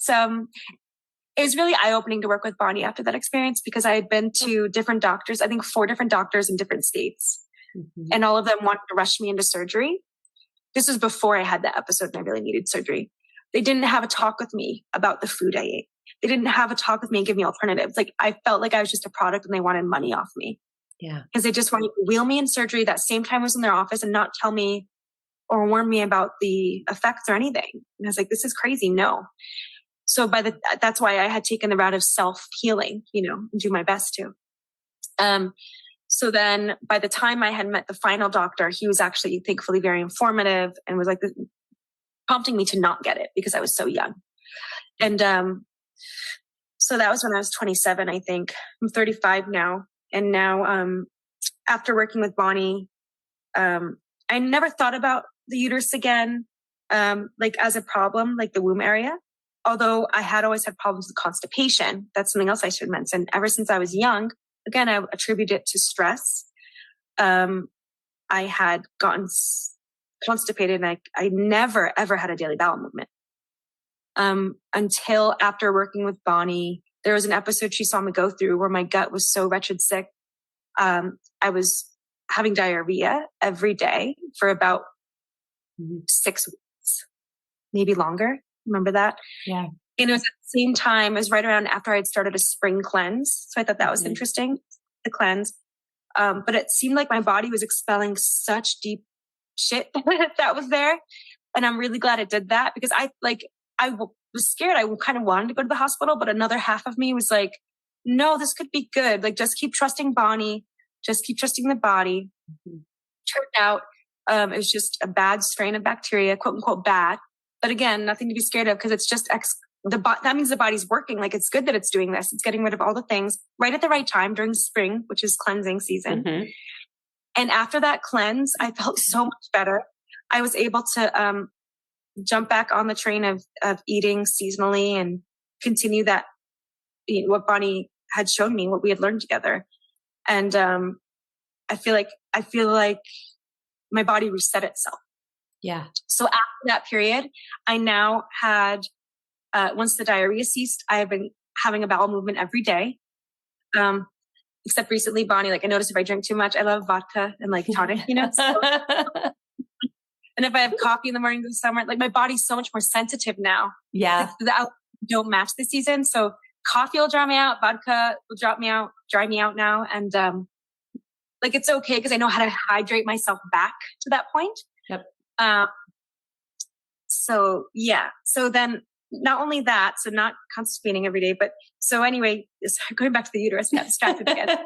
it was really eye-opening to work with Bonnie after that experience because I had been to different doctors, I think 4 different doctors in different states. And all of them wanted to rush me into surgery. This was before I had that episode and I really needed surgery. They didn't have a talk with me about the food I ate. They didn't have a talk with me and give me alternatives. I felt like I was just a product and they wanted money off me. Yeah. Because they just wanted to wheel me in surgery that same time I was in their office and not tell me or warn me about the effects or anything. And I was like, this is crazy. No. So that's why I had taken the route of self-healing, and do my best to. So then by the time I had met the final doctor, he was actually thankfully very informative and was prompting me to not get it because I was so young. And so that was when I was 27, I think. I'm 35 now. And now after working with Bonnie, I never thought about the uterus again, like as a problem, like the womb area. Although I had always had problems with constipation. That's something else I should mention. Ever since I was young, again, I attribute it to stress. I had gotten constipated, and I never, ever had a daily bowel movement. Until after working with Bonnie, there was an episode she saw me go through where my gut was so wretched sick. I was having diarrhea every day for about 6 weeks, maybe longer. Remember that? Yeah. And it was at the same time, it was right around after I'd started a spring cleanse. So I thought that was interesting, the cleanse. But it seemed like my body was expelling such deep shit that was there. And I'm really glad it did that, because I was scared. I kind of wanted to go to the hospital, but another half of me was like, no, this could be good. Like, just keep trusting Bonnie. Just keep trusting the body. Turned out it was just a bad strain of bacteria, quote unquote bad. But again, nothing to be scared of, because it's just that means the body's working. Like, it's good that it's doing this. It's getting rid of all the things right at the right time during spring, which is cleansing season. And after that cleanse, I felt so much better. I was able to jump back on the train of eating seasonally and continue that, what Bonnie had shown me, what we had learned together. And I feel like my body reset itself. Yeah. So after that period, I now had, once the diarrhea ceased, I have been having a bowel movement every day. Except recently, Bonnie, like, I noticed if I drink too much, I love vodka and like tonic, So, and if I have coffee in the morning in the summer, like, my body's so much more sensitive now. Yeah. Like, the don't match the season. So coffee will dry me out. Vodka will dry me out now. And like, it's okay, because I know how to hydrate myself back to that point. Yep. So yeah. So then not only that, so not constipating every day, but so anyway, going back to the uterus, I got distracted again.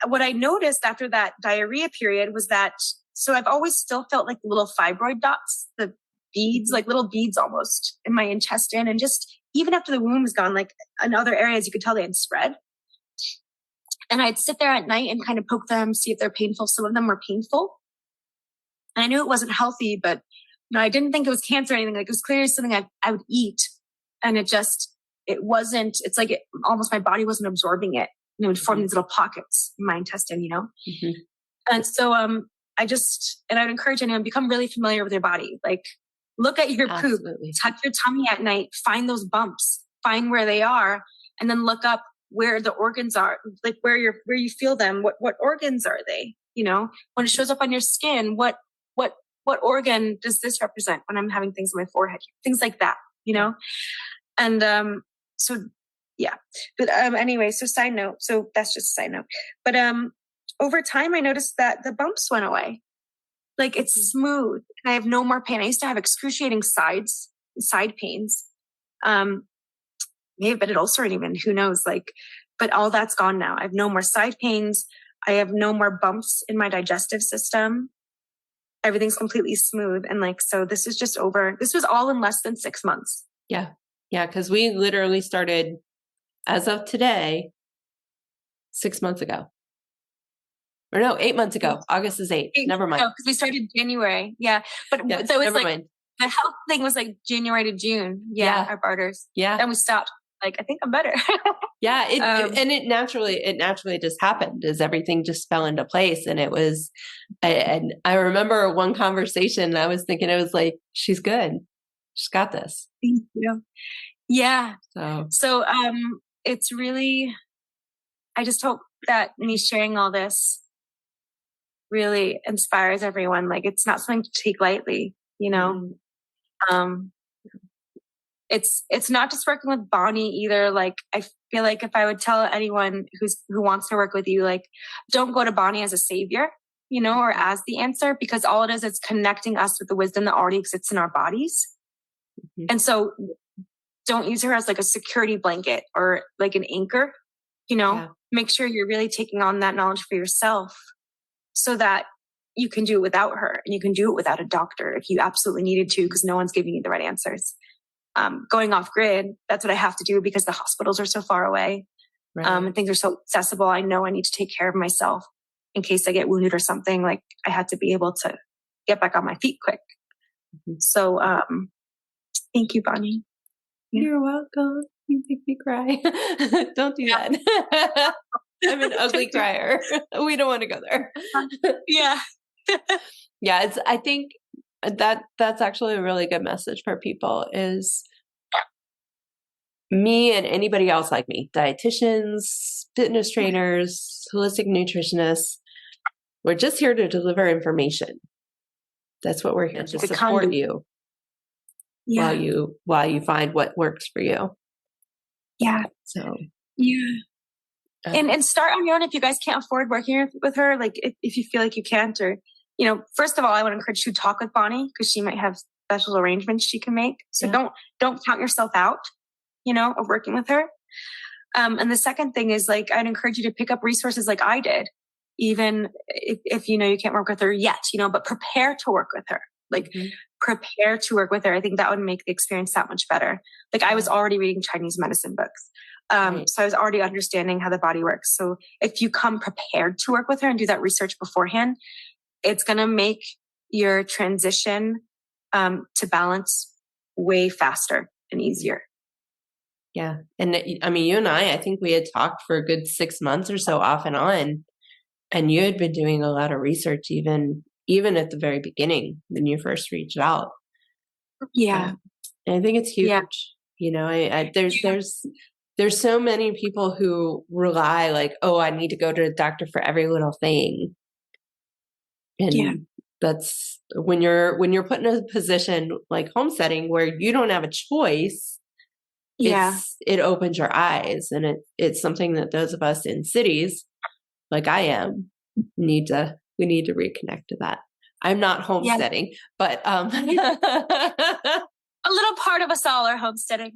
What I noticed after that diarrhea period was that, so I've always still felt like little fibroid dots, the beads, like little beads almost in my intestine. And just even after the womb was gone, like in other areas, you could tell they had spread. And I'd sit there at night and kind of poke them, see if they're painful. Some of them were painful. And I knew it wasn't healthy, but I didn't think it was cancer or anything. Like, it was clearly something I would eat. And it wasn't, it's like almost my body wasn't absorbing it. It would form these little pockets in my intestine, And so I would encourage anyone, become really familiar with your body. Like, look at your poop, touch your tummy at night, find those bumps, find where they are, and then look up where the organs are, like where you feel them. What organs are they? When it shows up on your skin, what organ does this represent when I'm having things on my forehead? Things like that, And so yeah. But anyway, so side note. So that's just a side note. But over time, I noticed that the bumps went away. Like, it's smooth. And I have no more pain. I used to have excruciating side pains. Maybe, but it ulcerating even, who knows? Like, but all that's gone now. I have no more side pains. I have no more bumps in my digestive system. Everything's completely smooth. And like, so this is just over. This was all in less than 6 months. Yeah. Yeah. Cause we literally started, as of today, 6 months ago. Or no, 8 months ago. August is 8. Never mind. Because we started January. Yeah. But yeah, so it's like, mind. The health thing was like January to June. Yeah. Our barters. Yeah. Then we stopped. Like, I think I'm better. Yeah. It naturally just happened, as everything just fell into place. And it was, and I remember one conversation, I was thinking, it was like, she's good. She's got this. Thank you. Yeah. So it's really, I just hope that me sharing all this really inspires everyone. Like, it's not something to take lightly, It's not just working with Bonnie either. Like, I feel like if I would tell anyone who wants to work with you, like, don't go to Bonnie as a savior, or as the answer, because all it is connecting us with the wisdom that already exists in our bodies. And so don't use her as like a security blanket or like an anchor, Make sure you're really taking on that knowledge for yourself, so that you can do it without her, and you can do it without a doctor if you absolutely needed to, because no one's giving you the right answers. Going off grid, that's what I have to do because the hospitals are so far away. Right. And things are so accessible. I know I need to take care of myself in case I get wounded or something. Like, I had to be able to get back on my feet quick. Mm-hmm. So, thank you, Bonnie. You're welcome. You make me cry. Don't do that. I'm an ugly crier. We don't want to go there. Yeah. Yeah. I think that's actually a really good message for people is me and anybody else like me, dietitians, fitness trainers, holistic nutritionists. We're just here to deliver information. That's what we're here to support you. Yeah. while you find what works for you. Yeah. So yeah. And start on your own if you guys can't afford working with her. Like, if you feel like you can't, or, first of all, I would encourage you to talk with Bonnie because she might have special arrangements she can make. So don't count yourself out, of working with her. And the second thing is, like, I'd encourage you to pick up resources like I did, even if you can't work with her yet, but prepare to work with her. Like, prepare to work with her. I think that would make the experience that much better. Like, I was already reading Chinese medicine books. So I was already understanding how the body works. So if you come prepared to work with her and do that research beforehand, it's going to make your transition to balance way faster and easier. Yeah. And I mean, you and I think we had talked for a good 6 months or so off and on, and you had been doing a lot of research even at the very beginning when you first reached out. Yeah. And I think it's huge. Yeah. There's so many people who rely like, oh, I need to go to a doctor for every little thing. And that's when you're put in a position like homesteading where you don't have a choice. It opens your eyes, and it's something that those of us in cities like I am we need to reconnect to that. I'm not homesteading, but a little part of us all are homesteading.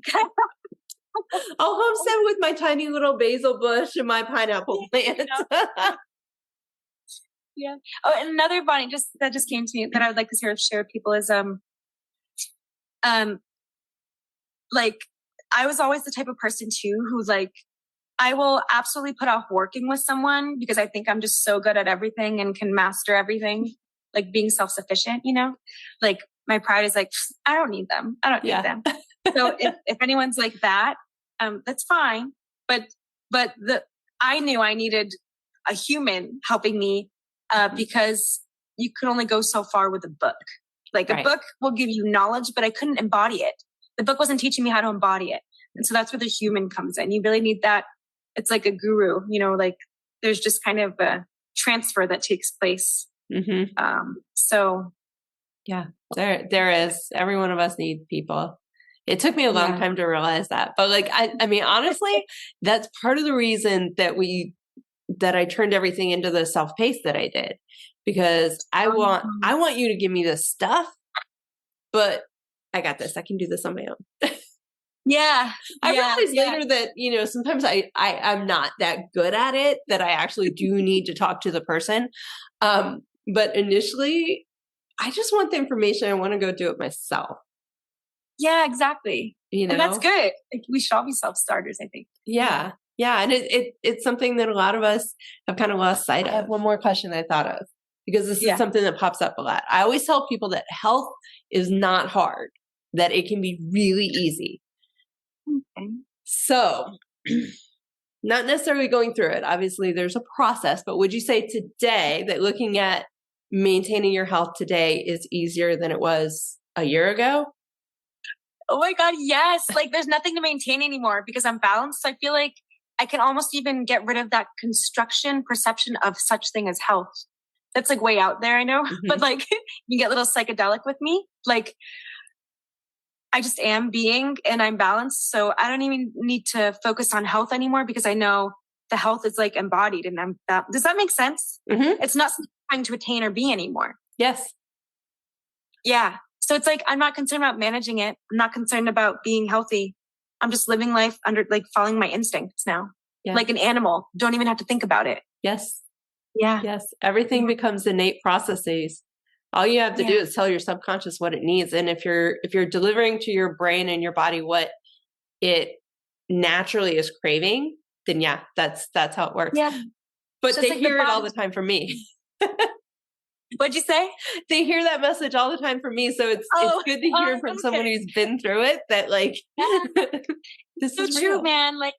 I'll homestead with my tiny little basil bush and my pineapple plant. Yeah. Oh, and another, Bonnie, that just came to me that I would like to share with people is like, I was always the type of person too who's like, I will absolutely put off working with someone because I think I'm just so good at everything and can master everything, like being self-sufficient, like my pride is like, I don't need them. I don't need them. So if anyone's like that, that's fine. But I knew I needed a human helping me because you could only go so far with a book. Like a book will give you knowledge, but I couldn't embody it. The book wasn't teaching me how to embody it. And so that's where the human comes in. You really need that. It's like a guru, like there's just kind of a transfer that takes place. So yeah, there is. Every one of us needs people. It took me a long time to realize that, but like, I mean, honestly, that's part of the reason that I turned everything into the self-paced that I did, because I want you to give me this stuff, but I got this. I can do this on my own. I realized later that, sometimes I'm not that good at it, that I actually do need to talk to the person. But initially I just want the information. I want to go do it myself. Yeah, exactly. And that's good. Like, we should all be self-starters, I think. Yeah. Yeah. And it's something that a lot of us have kind of lost sight of. I have one more question I thought of, because this is something that pops up a lot. I always tell people that health is not hard, that it can be really easy. Okay. So not necessarily going through it. Obviously there's a process, but would you say today that looking at maintaining your health today is easier than it was a year ago? Oh my God, yes. Like, there's nothing to maintain anymore because I'm balanced. So I feel like I can almost even get rid of that construction perception of such thing as health. That's like way out there, I know, but like you get a little psychedelic with me. Like, I just am being, and I'm balanced. So I don't even need to focus on health anymore because I know the health is like embodied, and does that make sense? It's not trying to attain or be anymore. Yes. Yeah. So it's like, I'm not concerned about managing it. I'm not concerned about being healthy. I'm just living life under, like, following my instincts now. Like an animal. Don't even have to think about it. Yes. Yeah. Yes. Everything becomes innate processes. All you have to do is tell your subconscious what it needs. And if you're delivering to your brain and your body what it naturally is craving, then that's how it works. Yeah. But they hear it all the time from me. What'd you say? They hear that message all the time from me. So it's good to hear from someone who's been through it that like, this is so real. true, man. Like,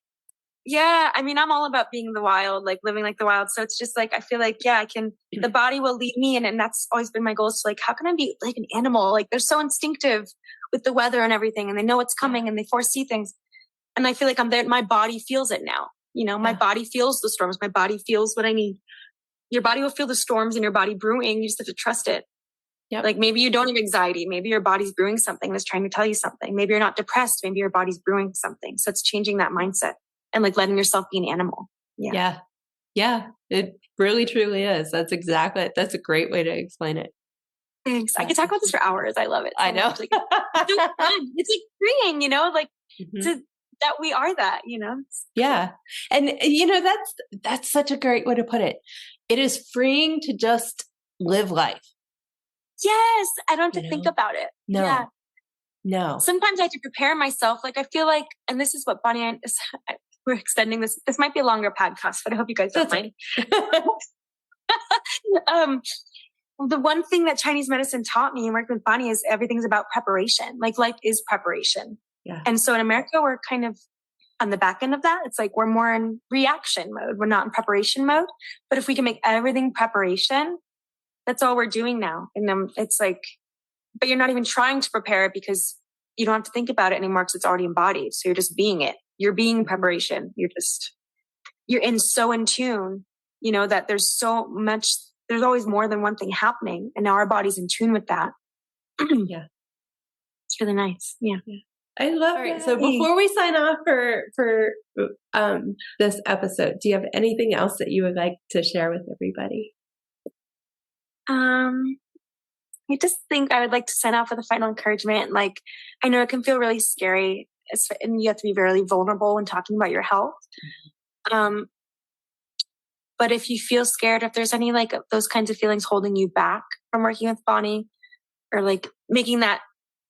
yeah, I mean, I'm all about being the wild, like living like the wild. So it's just like, I feel like, the body will lead me. And that's always been my goal. So like, how can I be like an animal? Like they're so instinctive with the weather and everything, and they know what's coming and they foresee things. And I feel like I'm there. My body feels it now. You know, my body feels the storms. My body feels what I need. Your body will feel the storms in your body brewing. You just have to trust it. Yep. Like maybe you don't have anxiety. Maybe your body's brewing something that's trying to tell you something. Maybe you're not depressed. Maybe your body's brewing something. So it's changing that mindset and like letting yourself be an animal. Yeah. Yeah. It really, truly is. That's a great way to explain it. Thanks. I could talk about this for hours. I love it. I know. Like, it's so fun. It's like freeing, you know, like that we are that, you know? Yeah. And you know, that's such a great way to put it. It is freeing to just live life. Yes. I don't have to think about it. No. Yeah. No. Sometimes I have to prepare myself. Like I feel like, and this is what Bonnie and we're extending this. This might be a longer podcast, but I hope you guys don't mind. The one thing that Chinese medicine taught me and working with Bonnie is everything's about preparation. Like life is preparation. Yeah. And so in America, we're kind of on the back end of that. It's like we're more in reaction mode. We're not in preparation mode. But if we can make everything preparation, that's all we're doing now. And then it's like, but you're not even trying to prepare it because you don't have to think about it anymore because it's already embodied. So you're just being it. You're being preparation. You're so in tune, you know, that there's always more than one thing happening. And now our body's in tune with that. Yeah. It's really nice. Yeah. I love it. So before we sign off for this episode, do you have anything else that you would like to share with everybody? I just think I would like to sign off with a final encouragement. Like, I know it can feel really scary, and you have to be very vulnerable when talking about your health. But if you feel scared, if there's any like those kinds of feelings holding you back from working with Bonnie, or like making that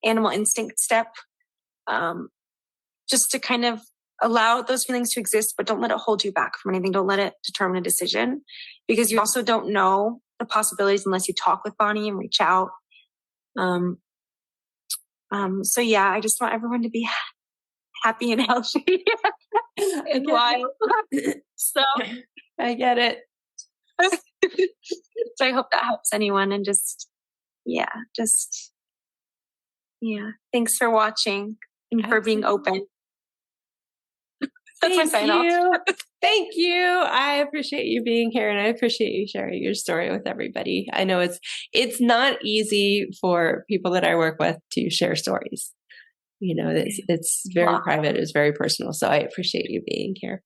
animal instinct step, just to kind of allow those feelings to exist, but don't let it hold you back from anything. Don't let it determine a decision, because you also don't know the possibilities unless you talk with Bonnie and reach out. So yeah, I just want everyone to be happy and healthy and wild. So I get it. So I hope that helps anyone, and thanks for watching and for being open. That's my sign off. Thank you. I appreciate you being here, and I appreciate you sharing your story with everybody. I know it's not easy for people that I work with to share stories. You know, it's very private. It's very personal. So I appreciate you being here.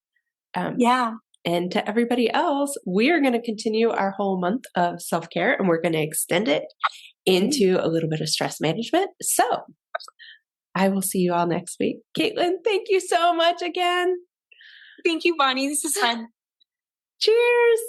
And to everybody else, we are going to continue our whole month of self-care, and we're going to extend it into a little bit of stress management. So I will see you all next week. Caitlin, thank you so much again. Thank you, Bonnie. This is fun. Cheers.